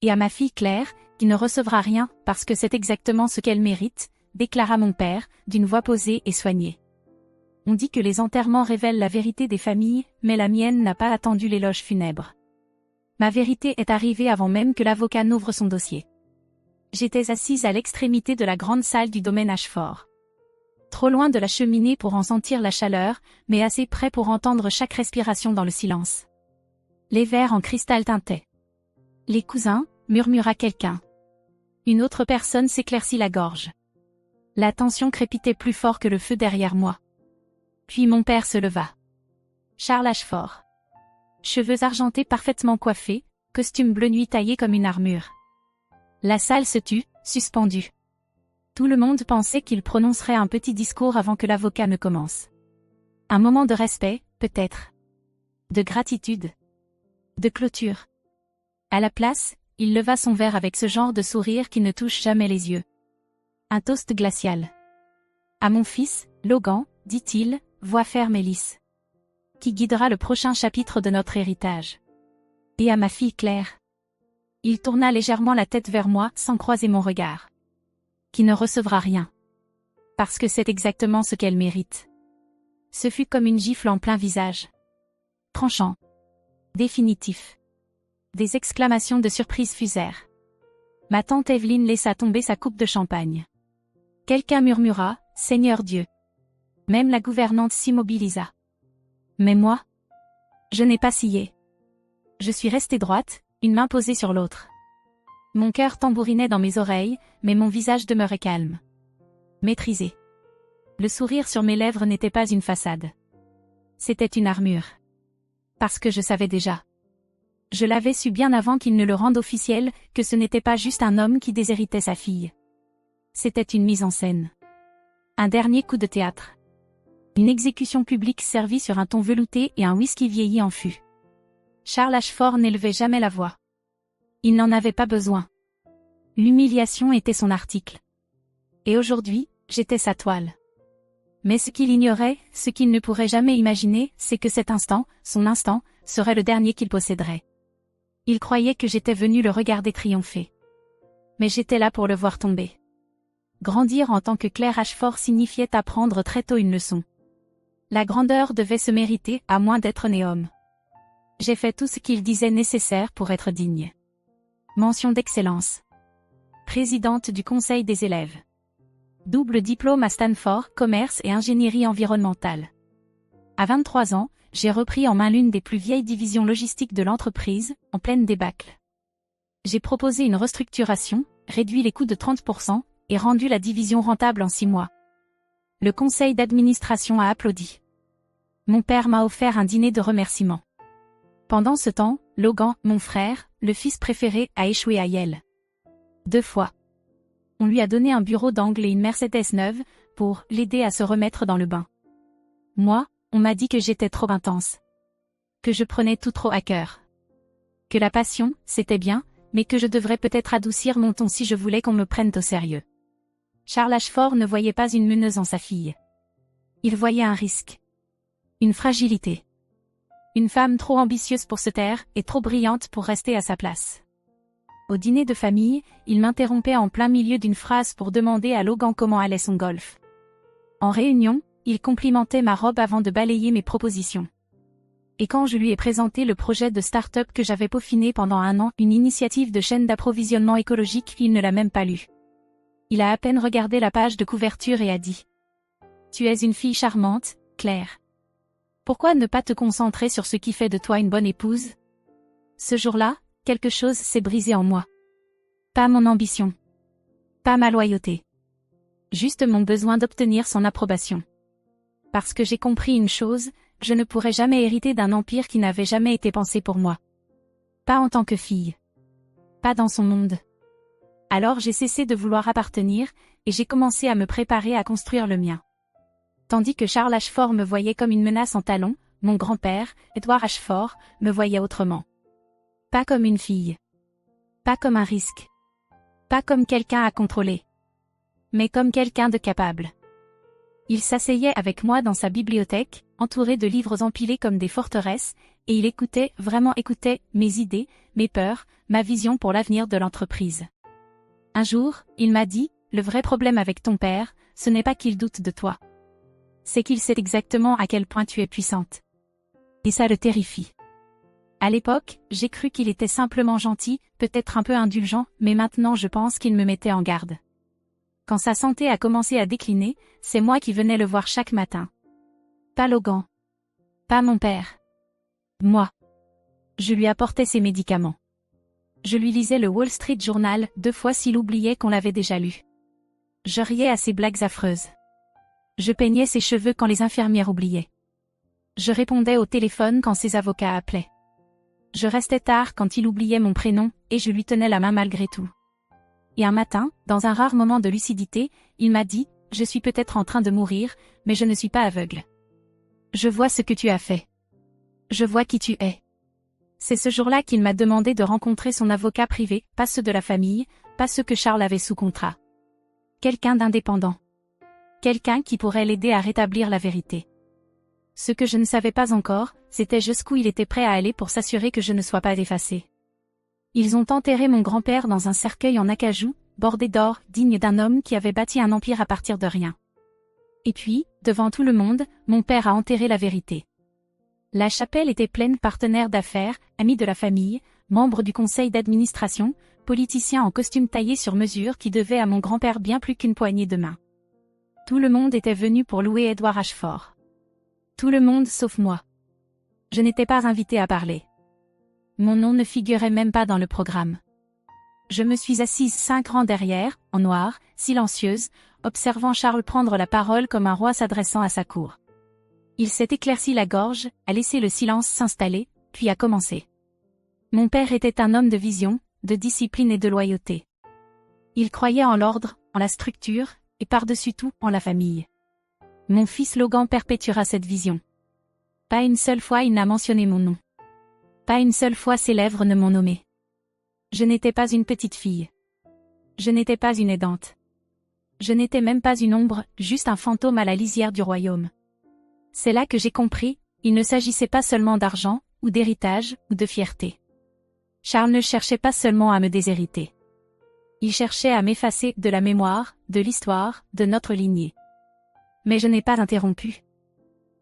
Et à ma fille Claire, qui ne recevra rien, parce que c'est exactement ce qu'elle mérite, déclara mon père, d'une voix posée et soignée. On dit que les enterrements révèlent la vérité des familles, mais la mienne n'a pas attendu l'éloge funèbre. Ma vérité est arrivée avant même que l'avocat n'ouvre son dossier. J'étais assise à l'extrémité de la grande salle du domaine Ashford. Trop loin de la cheminée pour en sentir la chaleur, mais assez près pour entendre chaque respiration dans le silence. Les verres en cristal tintaient. Les cousins, murmura quelqu'un. Une autre personne s'éclaircit la gorge. La tension crépitait plus fort que le feu derrière moi. Puis mon père se leva. Charles Ashford. Cheveux argentés parfaitement coiffés, costume bleu nuit taillé comme une armure. La salle se tut, suspendue. Tout le monde pensait qu'il prononcerait un petit discours avant que l'avocat ne commence. Un moment de respect, peut-être. De gratitude. De clôture. À la place, il leva son verre avec ce genre de sourire qui ne touche jamais les yeux. Un toast glacial. À mon fils, Logan, dit-il, voix ferme et lisse. Qui guidera le prochain chapitre de notre héritage. Et à ma fille Claire. Il tourna légèrement la tête vers moi sans croiser mon regard. Qui ne recevra rien. Parce que c'est exactement ce qu'elle mérite. Ce fut comme une gifle en plein visage. Tranchant. Définitif. Des exclamations de surprise fusèrent. Ma tante Evelyne laissa tomber sa coupe de champagne. Quelqu'un murmura, « Seigneur Dieu !» Même la gouvernante s'immobilisa. Mais moi, je n'ai pas scié. Je suis restée droite, une main posée sur l'autre. Mon cœur tambourinait dans mes oreilles, mais mon visage demeurait calme. Maîtrisé. Le sourire sur mes lèvres n'était pas une façade. C'était une armure. Parce que je savais déjà. Je l'avais su bien avant qu'il ne le rende officiel, que ce n'était pas juste un homme qui déshéritait sa fille. C'était une mise en scène. Un dernier coup de théâtre. Une exécution publique servie sur un ton velouté et un whisky vieilli en fût. Charles Ashford n'élevait jamais la voix. Il n'en avait pas besoin. L'humiliation était son article. Et aujourd'hui, j'étais sa toile. Mais ce qu'il ignorait, ce qu'il ne pourrait jamais imaginer, c'est que cet instant, son instant, serait le dernier qu'il posséderait. Il croyait que j'étais venu le regarder triompher. Mais j'étais là pour le voir tomber. Grandir en tant que Claire Ashford signifiait apprendre très tôt une leçon. La grandeur devait se mériter, à moins d'être né homme. J'ai fait tout ce qu'il disait nécessaire pour être digne. Mention d'excellence. Présidente du conseil des élèves. Double diplôme à Stanford, commerce et ingénierie environnementale. À 23 ans, j'ai repris en main l'une des plus vieilles divisions logistiques de l'entreprise, en pleine débâcle. J'ai proposé une restructuration, réduit les coûts de 30% et rendu la division rentable en 6 mois. Le conseil d'administration a applaudi. Mon père m'a offert un dîner de remerciement. Pendant ce temps, Logan, mon frère, le fils préféré, a échoué à Yale. 2 fois. On lui a donné un bureau d'angle et une Mercedes neuve, pour l'aider à se remettre dans le bain. Moi, on m'a dit que j'étais trop intense. Que je prenais tout trop à cœur. Que la passion, c'était bien, mais que je devrais peut-être adoucir mon ton si je voulais qu'on me prenne au sérieux. Charles Ashford ne voyait pas une meneuse en sa fille. Il voyait un risque. Une fragilité. Une femme trop ambitieuse pour se taire et trop brillante pour rester à sa place. Au dîner de famille, il m'interrompait en plein milieu d'une phrase pour demander à Logan comment allait son golf. En réunion, il complimentait ma robe avant de balayer mes propositions. Et quand je lui ai présenté le projet de start-up que j'avais peaufiné pendant 1 an, une initiative de chaîne d'approvisionnement écologique, il ne l'a même pas lu. Il a à peine regardé la page de couverture et a dit « Tu es une fille charmante, Claire. Pourquoi ne pas te concentrer sur ce qui fait de toi une bonne épouse ?» Ce jour-là, quelque chose s'est brisé en moi. Pas mon ambition. Pas ma loyauté. Juste mon besoin d'obtenir son approbation. Parce que j'ai compris une chose, je ne pourrais jamais hériter d'un empire qui n'avait jamais été pensé pour moi. Pas en tant que fille. Pas dans son monde. Alors j'ai cessé de vouloir appartenir, et j'ai commencé à me préparer à construire le mien. Tandis que Charles Ashford me voyait comme une menace en talons, mon grand-père, Edward Ashford, me voyait autrement. Pas comme une fille. Pas comme un risque. Pas comme quelqu'un à contrôler. Mais comme quelqu'un de capable. Il s'asseyait avec moi dans sa bibliothèque, entouré de livres empilés comme des forteresses, et il écoutait, vraiment écoutait, mes idées, mes peurs, ma vision pour l'avenir de l'entreprise. Un jour, il m'a dit, le vrai problème avec ton père, ce n'est pas qu'il doute de toi. C'est qu'il sait exactement à quel point tu es puissante. Et ça le terrifie. À l'époque, j'ai cru qu'il était simplement gentil, peut-être un peu indulgent, mais maintenant je pense qu'il me mettait en garde. Quand sa santé a commencé à décliner, c'est moi qui venais le voir chaque matin. Pas Logan. Pas mon père. Moi. Je lui apportais ses médicaments. Je lui lisais le Wall Street Journal 2 fois s'il oubliait qu'on l'avait déjà lu. Je riais à ses blagues affreuses. Je peignais ses cheveux quand les infirmières oubliaient. Je répondais au téléphone quand ses avocats appelaient. Je restais tard quand il oubliait mon prénom, et je lui tenais la main malgré tout. Et un matin, dans un rare moment de lucidité, il m'a dit, « Je suis peut-être en train de mourir, mais je ne suis pas aveugle. Je vois ce que tu as fait. Je vois qui tu es. » C'est ce jour-là qu'il m'a demandé de rencontrer son avocat privé, pas ceux de la famille, pas ceux que Charles avait sous contrat. Quelqu'un d'indépendant. Quelqu'un qui pourrait l'aider à rétablir la vérité. Ce que je ne savais pas encore, c'était jusqu'où il était prêt à aller pour s'assurer que je ne sois pas effacé. Ils ont enterré mon grand-père dans un cercueil en acajou, bordé d'or, digne d'un homme qui avait bâti un empire à partir de rien. Et puis, devant tout le monde, mon père a enterré la vérité. La chapelle était pleine de partenaires d'affaires, amis de la famille, membres du conseil d'administration, politiciens en costume taillé sur mesure qui devaient à mon grand-père bien plus qu'une poignée de main. Tout le monde était venu pour louer Edward Ashford. Tout le monde sauf moi. Je n'étais pas invité à parler. Mon nom ne figurait même pas dans le programme. Je me suis assise 5 rangs derrière, en noir, silencieuse, observant Charles prendre la parole comme un roi s'adressant à sa cour. Il s'est éclairci la gorge, a laissé le silence s'installer, puis a commencé. Mon père était un homme de vision, de discipline et de loyauté. Il croyait en l'ordre, en la structure, et par-dessus tout, en la famille. Mon fils Logan perpétuera cette vision. Pas une seule fois il n'a mentionné mon nom. Pas une seule fois ses lèvres ne m'ont nommé. Je n'étais pas une petite fille. Je n'étais pas une aidante. Je n'étais même pas une ombre, juste un fantôme à la lisière du royaume. C'est là que j'ai compris, il ne s'agissait pas seulement d'argent, ou d'héritage, ou de fierté. Charles ne cherchait pas seulement à me déshériter. Il cherchait à m'effacer de la mémoire, de l'histoire, de notre lignée. Mais je n'ai pas interrompu.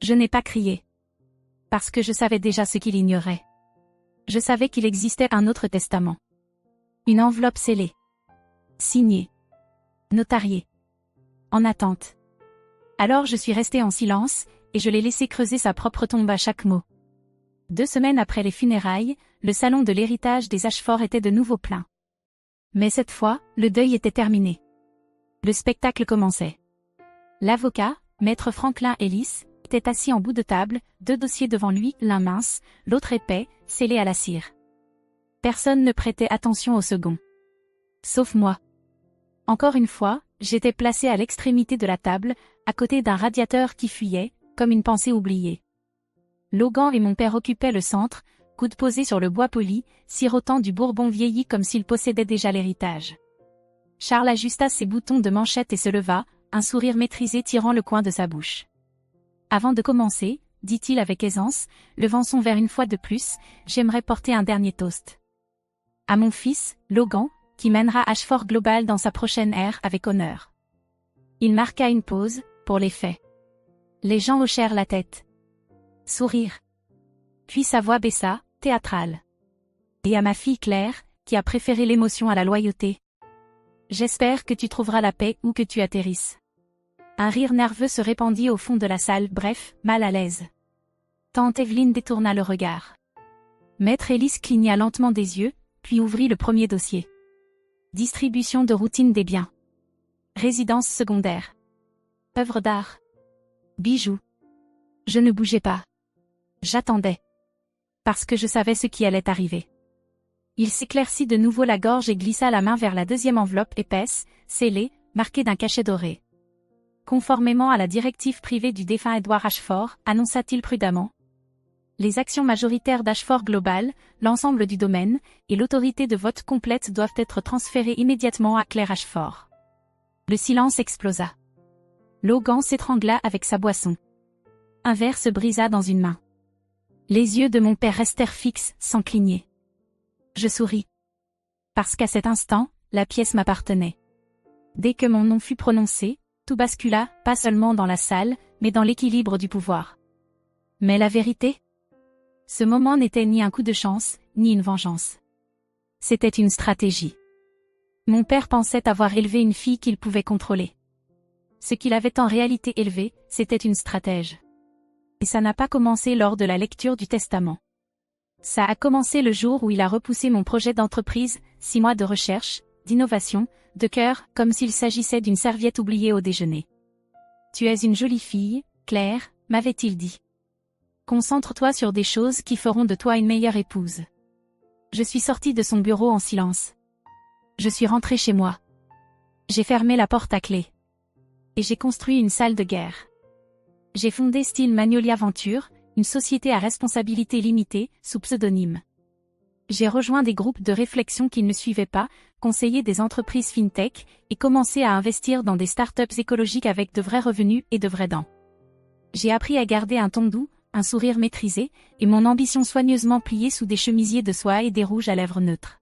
Je n'ai pas crié. Parce que je savais déjà ce qu'il ignorait. Je savais qu'il existait un autre testament. Une enveloppe scellée. Signée. Notariée. En attente. Alors je suis restée en silence, et je l'ai laissé creuser sa propre tombe à chaque mot. 2 semaines après les funérailles, le salon de l'héritage des Ashford était de nouveau plein. Mais cette fois, le deuil était terminé. Le spectacle commençait. L'avocat, maître Franklin Ellis, était assis en bout de table, 2 dossiers devant lui, l'un mince, l'autre épais, scellé à la cire. Personne ne prêtait attention au second. Sauf moi. Encore une fois, j'étais placée à l'extrémité de la table, à côté d'un radiateur qui fuyait, comme une pensée oubliée. Logan et mon père occupaient le centre, coudes posés sur le bois poli, sirotant du bourbon vieilli comme s'il possédait déjà l'héritage. Charles ajusta ses boutons de manchette et se leva, un sourire maîtrisé tirant le coin de sa bouche. Avant de commencer, dit-il avec aisance, levant son verre une fois de plus, j'aimerais porter un dernier toast. À mon fils, Logan, qui mènera Ashford Global dans sa prochaine ère avec honneur. Il marqua une pause, pour les faits. Les gens hochèrent la tête. Sourire. Puis sa voix baissa, théâtrale. Et à ma fille Claire, qui a préféré l'émotion à la loyauté. J'espère que tu trouveras la paix où que tu atterrisses. Un rire nerveux se répandit au fond de la salle, bref, mal à l'aise. Tante Evelyne détourna le regard. Maître Ellis cligna lentement des yeux, puis ouvrit le premier dossier. Distribution de routine des biens. Résidence secondaire. Œuvres d'art. Bijoux. Je ne bougeais pas. J'attendais. Parce que je savais ce qui allait arriver. Il s'éclaircit de nouveau la gorge et glissa la main vers la deuxième enveloppe épaisse, scellée, marquée d'un cachet doré. Conformément à la directive privée du défunt Edward Ashford, annonça-t-il prudemment. Les actions majoritaires d'Ashford Global, l'ensemble du domaine, et l'autorité de vote complète doivent être transférées immédiatement à Claire Ashford. Le silence explosa. Logan s'étrangla avec sa boisson. Un verre se brisa dans une main. Les yeux de mon père restèrent fixes, sans cligner. Je souris. Parce qu'à cet instant, la pièce m'appartenait. Dès que mon nom fut prononcé, tout bascula, pas seulement dans la salle, mais dans l'équilibre du pouvoir. Mais la vérité? Ce moment n'était ni un coup de chance, ni une vengeance. C'était une stratégie. Mon père pensait avoir élevé une fille qu'il pouvait contrôler. Ce qu'il avait en réalité élevé, c'était une stratège. Et ça n'a pas commencé lors de la lecture du testament. Ça a commencé le jour où il a repoussé mon projet d'entreprise, 6 mois de recherche, d'innovation, de cœur, comme s'il s'agissait d'une serviette oubliée au déjeuner. Tu es une jolie fille, Claire, m'avait-il dit. Concentre-toi sur des choses qui feront de toi une meilleure épouse. Je suis sortie de son bureau en silence. Je suis rentrée chez moi. J'ai fermé la porte à clé. Et j'ai construit une salle de guerre. J'ai fondé Steel Magnolia Venture, une société à responsabilité limitée, sous pseudonyme. J'ai rejoint des groupes de réflexion qui ne suivaient pas, conseillé des entreprises fintech, et commencé à investir dans des startups écologiques avec de vrais revenus et de vraies dents. J'ai appris à garder un ton doux, un sourire maîtrisé, et mon ambition soigneusement pliée sous des chemisiers de soie et des rouges à lèvres neutres.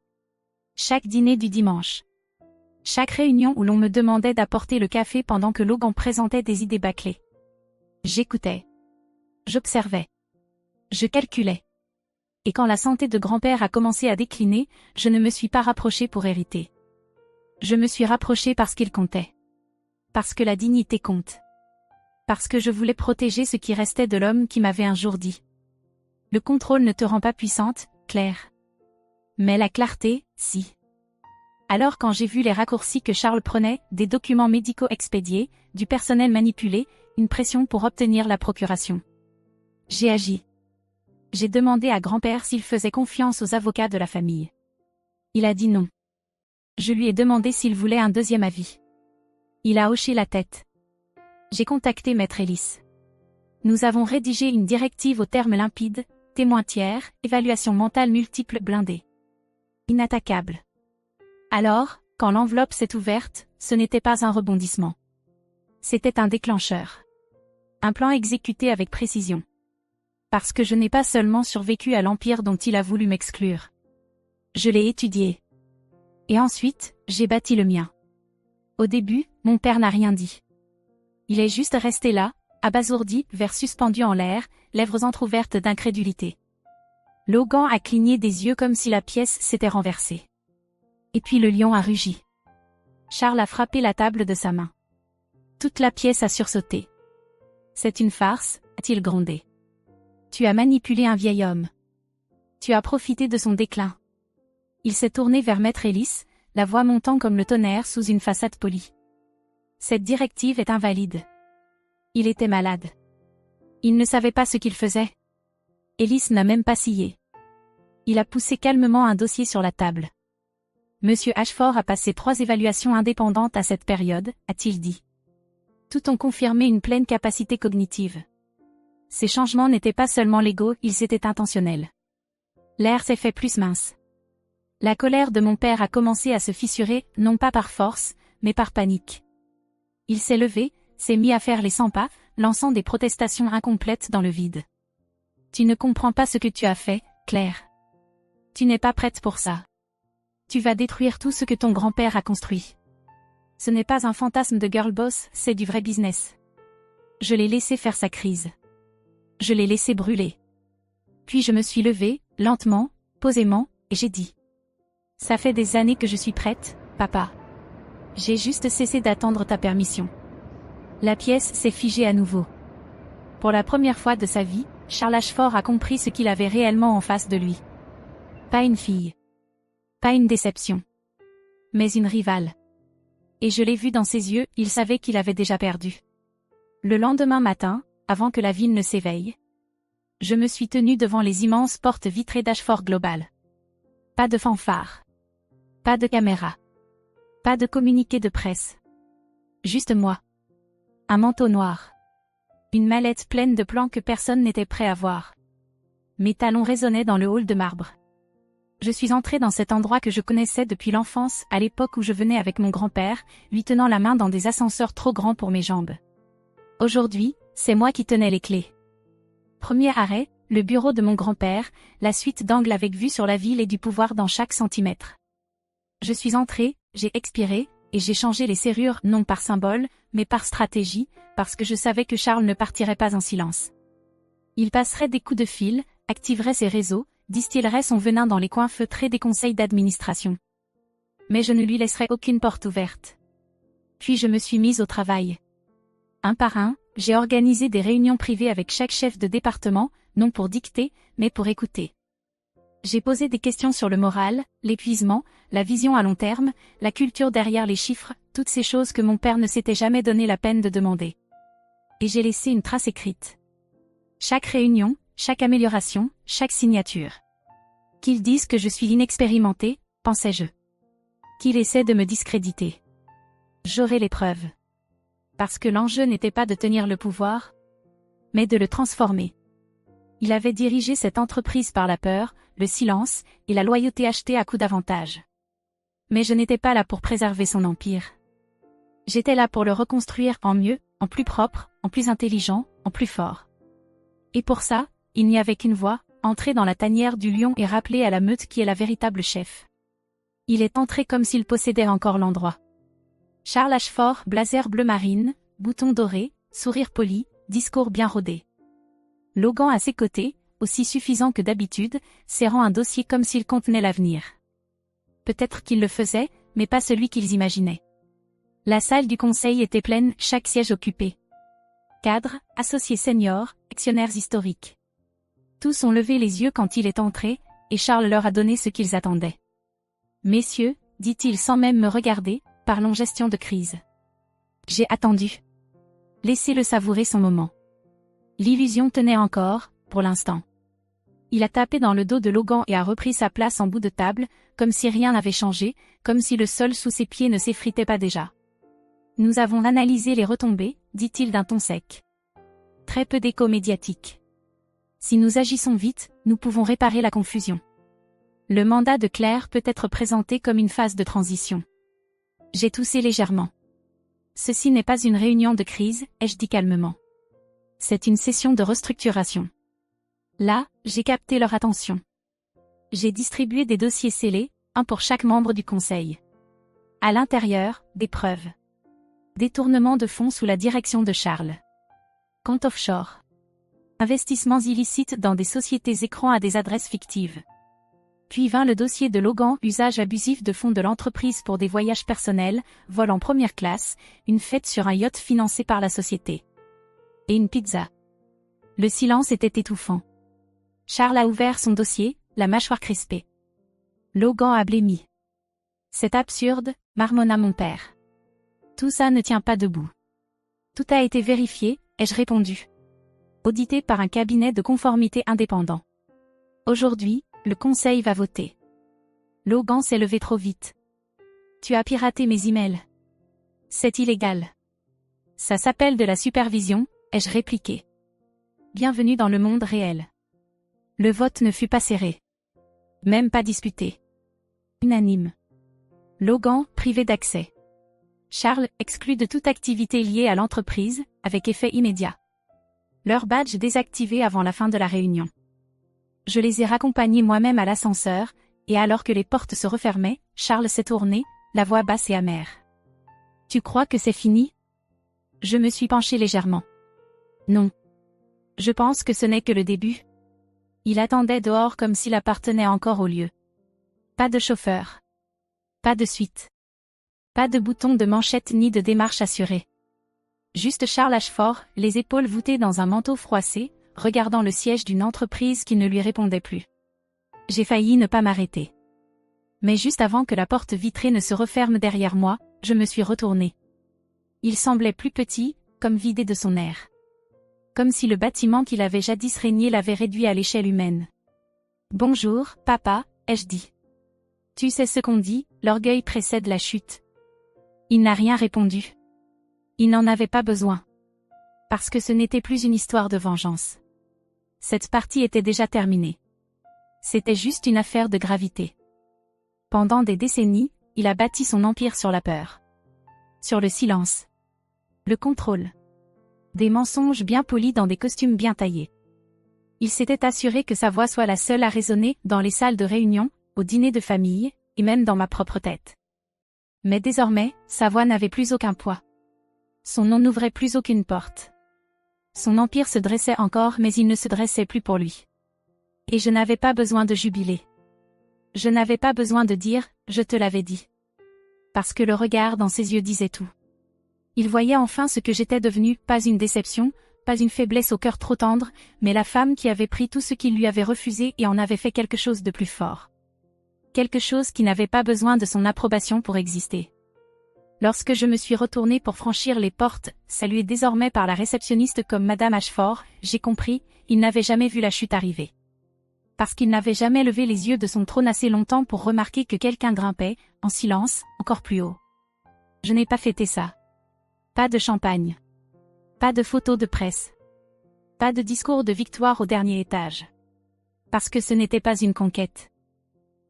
Chaque dîner du dimanche. Chaque réunion où l'on me demandait d'apporter le café pendant que Logan présentait des idées bâclées. J'écoutais. J'observais. Je calculais. Et quand la santé de grand-père a commencé à décliner, je ne me suis pas rapprochée pour hériter. Je me suis rapprochée parce qu'il comptait. Parce que la dignité compte. Parce que je voulais protéger ce qui restait de l'homme qui m'avait un jour dit. Le contrôle ne te rend pas puissante, Claire. Mais la clarté, si. Alors quand j'ai vu les raccourcis que Charles prenait, des documents médicaux expédiés, du personnel manipulé, une pression pour obtenir la procuration. J'ai agi. J'ai demandé à grand-père s'il faisait confiance aux avocats de la famille. Il a dit non. Je lui ai demandé s'il voulait un deuxième avis. Il a hoché la tête. J'ai contacté Maître Ellis. Nous avons rédigé une directive aux termes limpides, témoin tiers, évaluation mentale multiple blindée. Inattaquable. Alors, quand l'enveloppe s'est ouverte, ce n'était pas un rebondissement. C'était un déclencheur. Un plan exécuté avec précision. Parce que je n'ai pas seulement survécu à l'empire dont il a voulu m'exclure. Je l'ai étudié. Et ensuite, j'ai bâti le mien. Au début, mon père n'a rien dit. Il est juste resté là, abasourdi, verre suspendu en l'air, lèvres entr'ouvertes d'incrédulité. Logan a cligné des yeux comme si la pièce s'était renversée. Et puis le lion a rugi. Charles a frappé la table de sa main. Toute la pièce a sursauté. C'est une farce, a-t-il grondé. Tu as manipulé un vieil homme. Tu as profité de son déclin. Il s'est tourné vers Maître Ellis, la voix montant comme le tonnerre sous une façade polie. Cette directive est invalide. Il était malade. Il ne savait pas ce qu'il faisait. Ellis n'a même pas scié. Il a poussé calmement un dossier sur la table. Monsieur Ashford a passé 3 évaluations indépendantes à cette période, a-t-il dit. Tout ont confirmé une pleine capacité cognitive. Ces changements n'étaient pas seulement légaux, ils étaient intentionnels. L'air s'est fait plus mince. La colère de mon père a commencé à se fissurer, non pas par force, mais par panique. Il s'est levé, s'est mis à faire les 100 pas, lançant des protestations incomplètes dans le vide. Tu ne comprends pas ce que tu as fait, Claire. Tu n'es pas prête pour ça. Tu vas détruire tout ce que ton grand-père a construit. Ce n'est pas un fantasme de girl boss, c'est du vrai business. Je l'ai laissé faire sa crise. Je l'ai laissé brûler. Puis je me suis levée, lentement, posément, et j'ai dit. Ça fait des années que je suis prête, papa. J'ai juste cessé d'attendre ta permission. La pièce s'est figée à nouveau. Pour la première fois de sa vie, Charles Ashford a compris ce qu'il avait réellement en face de lui. Pas une fille. Pas une déception. Mais une rivale. Et je l'ai vu dans ses yeux, il savait qu'il avait déjà perdu. Le lendemain matin, avant que la ville ne s'éveille, je me suis tenue devant les immenses portes vitrées d'Ashford Global. Pas de fanfare. Pas de caméra. Pas de communiqué de presse. Juste moi. Un manteau noir. Une mallette pleine de plans que personne n'était prêt à voir. Mes talons résonnaient dans le hall de marbre. Je suis entrée dans cet endroit que je connaissais depuis l'enfance, à l'époque où je venais avec mon grand-père, lui tenant la main dans des ascenseurs trop grands pour mes jambes. Aujourd'hui, c'est moi qui tenais les clés. Premier arrêt, le bureau de mon grand-père, la suite d'angles avec vue sur la ville et du pouvoir dans chaque centimètre. Je suis entré, j'ai expiré, et j'ai changé les serrures non par symbole, mais par stratégie, parce que je savais que Charles ne partirait pas en silence. Il passerait des coups de fil, activerait ses réseaux, distillerait son venin dans les coins feutrés des conseils d'administration. Mais je ne lui laisserai aucune porte ouverte. Puis je me suis mise au travail. Un par un, j'ai organisé des réunions privées avec chaque chef de département, non pour dicter, mais pour écouter. J'ai posé des questions sur le moral, l'épuisement, la vision à long terme, la culture derrière les chiffres, toutes ces choses que mon père ne s'était jamais donné la peine de demander. Et j'ai laissé une trace écrite. Chaque réunion, chaque amélioration, chaque signature. Qu'ils disent que je suis inexpérimenté, pensais-je. Qu'ils essaient de me discréditer. J'aurai les preuves. Parce que l'enjeu n'était pas de tenir le pouvoir, mais de le transformer. Il avait dirigé cette entreprise par la peur, le silence, et la loyauté achetée à coups d'avantages. Mais je n'étais pas là pour préserver son empire. J'étais là pour le reconstruire en mieux, en plus propre, en plus intelligent, en plus fort. Et pour ça, il n'y avait qu'une voie, entrer dans la tanière du lion et rappeler à la meute qui est la véritable chef. Il est entré comme s'il possédait encore l'endroit. Charles Ashford, blazer bleu marine, bouton doré, sourire poli, discours bien rodé. Logan à ses côtés, aussi suffisant que d'habitude, serrant un dossier comme s'il contenait l'avenir. Peut-être qu'ils le faisaient, mais pas celui qu'ils imaginaient. La salle du conseil était pleine, chaque siège occupé. Cadres, associés seniors, actionnaires historiques. Tous ont levé les yeux quand il est entré, et Charles leur a donné ce qu'ils attendaient. « Messieurs, dit-il sans même me regarder, parlons gestion de crise. » J'ai attendu. Laissez-le savourer son moment. L'illusion tenait encore, pour l'instant. Il a tapé dans le dos de Logan et a repris sa place en bout de table, comme si rien n'avait changé, comme si le sol sous ses pieds ne s'effritait pas déjà. Nous avons analysé les retombées, dit-il d'un ton sec. Très peu d'écho médiatique. Si nous agissons vite, nous pouvons réparer la confusion. Le mandat de Claire peut être présenté comme une phase de transition. J'ai toussé légèrement. Ceci n'est pas une réunion de crise, ai-je dit calmement. C'est une session de restructuration. Là, j'ai capté leur attention. J'ai distribué des dossiers scellés, un pour chaque membre du conseil. À l'intérieur, des preuves. Détournement de fonds sous la direction de Charles. Compte offshore. Investissements illicites dans des sociétés écrans à des adresses fictives. Puis vint le dossier de Logan, usage abusif de fonds de l'entreprise pour des voyages personnels, vol en première classe, une fête sur un yacht financé par la société. Et une pizza. Le silence était étouffant. Charles a ouvert son dossier, la mâchoire crispée. Logan a blêmi. C'est absurde, marmonna mon père. Tout ça ne tient pas debout. Tout a été vérifié, ai-je répondu. Audité par un cabinet de conformité indépendant. Aujourd'hui, le conseil va voter. Logan s'est levé trop vite. Tu as piraté mes emails. C'est illégal. Ça s'appelle de la supervision, ai-je répliqué. Bienvenue dans le monde réel. Le vote ne fut pas serré. Même pas disputé. Unanime. Logan, privé d'accès. Charles, exclu de toute activité liée à l'entreprise, avec effet immédiat. Leur badge désactivé avant la fin de la réunion. Je les ai raccompagnés moi-même à l'ascenseur, et alors que les portes se refermaient, Charles s'est tourné, la voix basse et amère. Tu crois que c'est fini? Je me suis penché légèrement. Non. Je pense que ce n'est que le début. Il attendait dehors comme s'il appartenait encore au lieu. Pas de chauffeur. Pas de suite. Pas de bouton de manchette ni de démarche assurée. Juste Charles Ashford, les épaules voûtées dans un manteau froissé, regardant le siège d'une entreprise qui ne lui répondait plus. J'ai failli ne pas m'arrêter. Mais juste avant que la porte vitrée ne se referme derrière moi, je me suis retournée. Il semblait plus petit, comme vidé de son air. Comme si le bâtiment qu'il avait jadis régné l'avait réduit à l'échelle humaine. « Bonjour, papa », ai-je dit. « Tu sais ce qu'on dit, l'orgueil précède la chute. » Il n'a rien répondu. Il n'en avait pas besoin. Parce que ce n'était plus une histoire de vengeance. Cette partie était déjà terminée. C'était juste une affaire de gravité. Pendant des décennies, il a bâti son empire sur la peur. Sur le silence. Le contrôle. Des mensonges bien polis dans des costumes bien taillés. Il s'était assuré que sa voix soit la seule à résonner dans les salles de réunion, au dîner de famille, et même dans ma propre tête. Mais désormais, sa voix n'avait plus aucun poids. Son nom n'ouvrait plus aucune porte. Son empire se dressait encore mais il ne se dressait plus pour lui. Et je n'avais pas besoin de jubiler. Je n'avais pas besoin de dire « je te l'avais dit ». Parce que le regard dans ses yeux disait tout. Il voyait enfin ce que j'étais devenue, pas une déception, pas une faiblesse au cœur trop tendre, mais la femme qui avait pris tout ce qu'il lui avait refusé et en avait fait quelque chose de plus fort. Quelque chose qui n'avait pas besoin de son approbation pour exister. Lorsque je me suis retournée pour franchir les portes, saluée désormais par la réceptionniste comme Madame Ashford, j'ai compris, il n'avait jamais vu la chute arriver. Parce qu'il n'avait jamais levé les yeux de son trône assez longtemps pour remarquer que quelqu'un grimpait, en silence, encore plus haut. Je n'ai pas fêté ça. Pas de champagne. Pas de photos de presse. Pas de discours de victoire au dernier étage. Parce que ce n'était pas une conquête.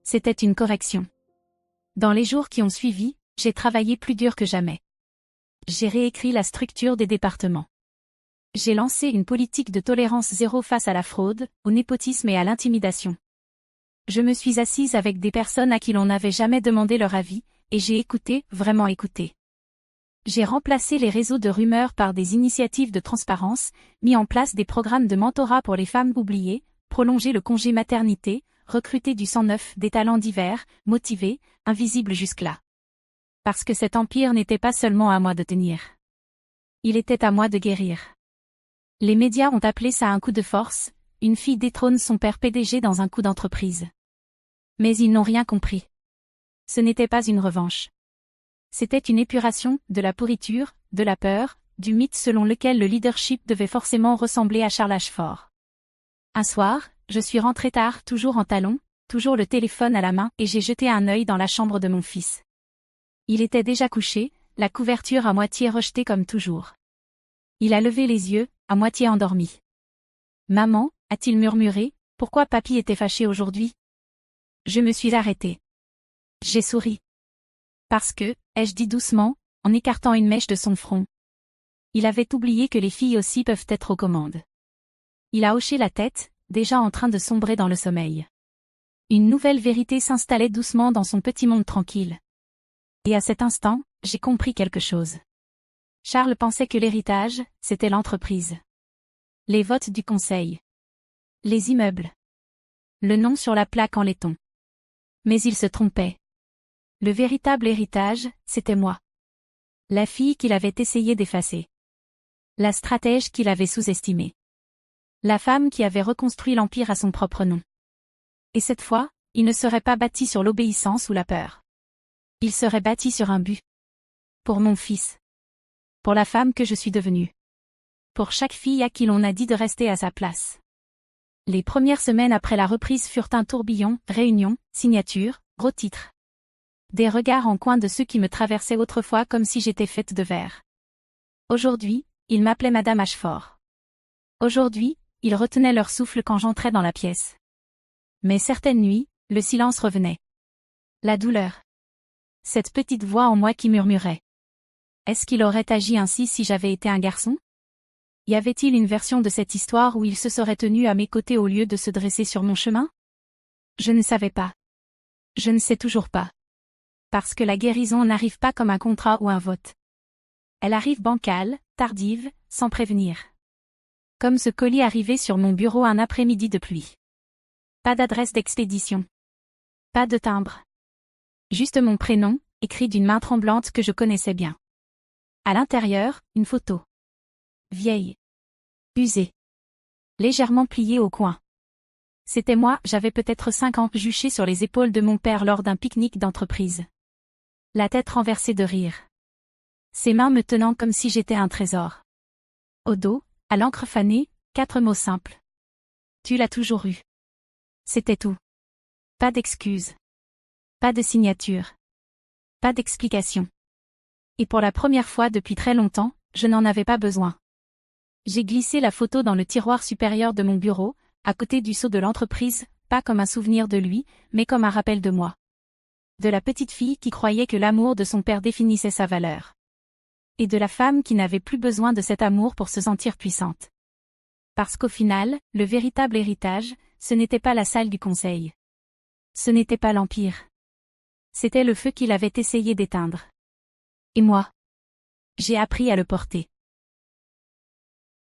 C'était une correction. Dans les jours qui ont suivi, j'ai travaillé plus dur que jamais. J'ai réécrit la structure des départements. J'ai lancé une politique de tolérance zéro face à la fraude, au népotisme et à l'intimidation. Je me suis assise avec des personnes à qui l'on n'avait jamais demandé leur avis, et j'ai écouté, vraiment écouté. J'ai remplacé les réseaux de rumeurs par des initiatives de transparence, mis en place des programmes de mentorat pour les femmes oubliées, prolongé le congé maternité, recruté du sang neuf, des talents divers, motivés, invisibles jusque-là. Parce que cet empire n'était pas seulement à moi de tenir. Il était à moi de guérir. Les médias ont appelé ça un coup de force, une fille détrône son père PDG dans un coup d'entreprise. Mais ils n'ont rien compris. Ce n'était pas une revanche. C'était une épuration, de la pourriture, de la peur, du mythe selon lequel le leadership devait forcément ressembler à Charles Ashford. Un soir, je suis rentrée tard, toujours en talons, toujours le téléphone à la main, et j'ai jeté un œil dans la chambre de mon fils. Il était déjà couché, la couverture à moitié rejetée comme toujours. Il a levé les yeux, à moitié endormi. « Maman » a-t-il murmuré, « pourquoi papy était fâché aujourd'hui ?» Je me suis arrêtée. J'ai souri. Parce que, ai-je dit doucement, en écartant une mèche de son front. Il avait oublié que les filles aussi peuvent être aux commandes. Il a hoché la tête, déjà en train de sombrer dans le sommeil. Une nouvelle vérité s'installait doucement dans son petit monde tranquille. Et à cet instant, j'ai compris quelque chose. Charles pensait que l'héritage, c'était l'entreprise. Les votes du conseil. Les immeubles. Le nom sur la plaque en laiton. Mais il se trompait. Le véritable héritage, c'était moi. La fille qu'il avait essayé d'effacer. La stratège qu'il avait sous-estimée. La femme qui avait reconstruit l'empire à son propre nom. Et cette fois, il ne serait pas bâti sur l'obéissance ou la peur. Il serait bâti sur un but. Pour mon fils. Pour la femme que je suis devenue. Pour chaque fille à qui l'on a dit de rester à sa place. Les premières semaines après la reprise furent un tourbillon, réunions, signatures, gros titres. Des regards en coin de ceux qui me traversaient autrefois comme si j'étais faite de verre. Aujourd'hui, ils m'appelaient Madame Ashford. Aujourd'hui, ils retenaient leur souffle quand j'entrais dans la pièce. Mais certaines nuits, le silence revenait. La douleur. Cette petite voix en moi qui murmurait. Est-ce qu'il aurait agi ainsi si j'avais été un garçon ? Y avait-il une version de cette histoire où il se serait tenu à mes côtés au lieu de se dresser sur mon chemin ? Je ne savais pas. Je ne sais toujours pas. Parce que la guérison n'arrive pas comme un contrat ou un vote. Elle arrive bancale, tardive, sans prévenir. Comme ce colis arrivé sur mon bureau un après-midi de pluie. Pas d'adresse d'expédition. Pas de timbre. Juste mon prénom, écrit d'une main tremblante que je connaissais bien. À l'intérieur, une photo. Vieille. Usée. Légèrement pliée au coin. C'était moi, j'avais peut-être 5 ans, juché sur les épaules de mon père lors d'un pique-nique d'entreprise. La tête renversée de rire. Ses mains me tenant comme si j'étais un trésor. Au dos, à l'encre fanée, 4 mots simples. Tu l'as toujours eu. C'était tout. Pas d'excuses. Pas de signature. Pas d'explication. Et pour la première fois depuis très longtemps, je n'en avais pas besoin. J'ai glissé la photo dans le tiroir supérieur de mon bureau, à côté du sceau de l'entreprise, pas comme un souvenir de lui, mais comme un rappel de moi. De la petite fille qui croyait que l'amour de son père définissait sa valeur. Et de la femme qui n'avait plus besoin de cet amour pour se sentir puissante. Parce qu'au final, le véritable héritage, ce n'était pas la salle du conseil. Ce n'était pas l'Empire. C'était le feu qu'il avait essayé d'éteindre. Et moi, j'ai appris à le porter.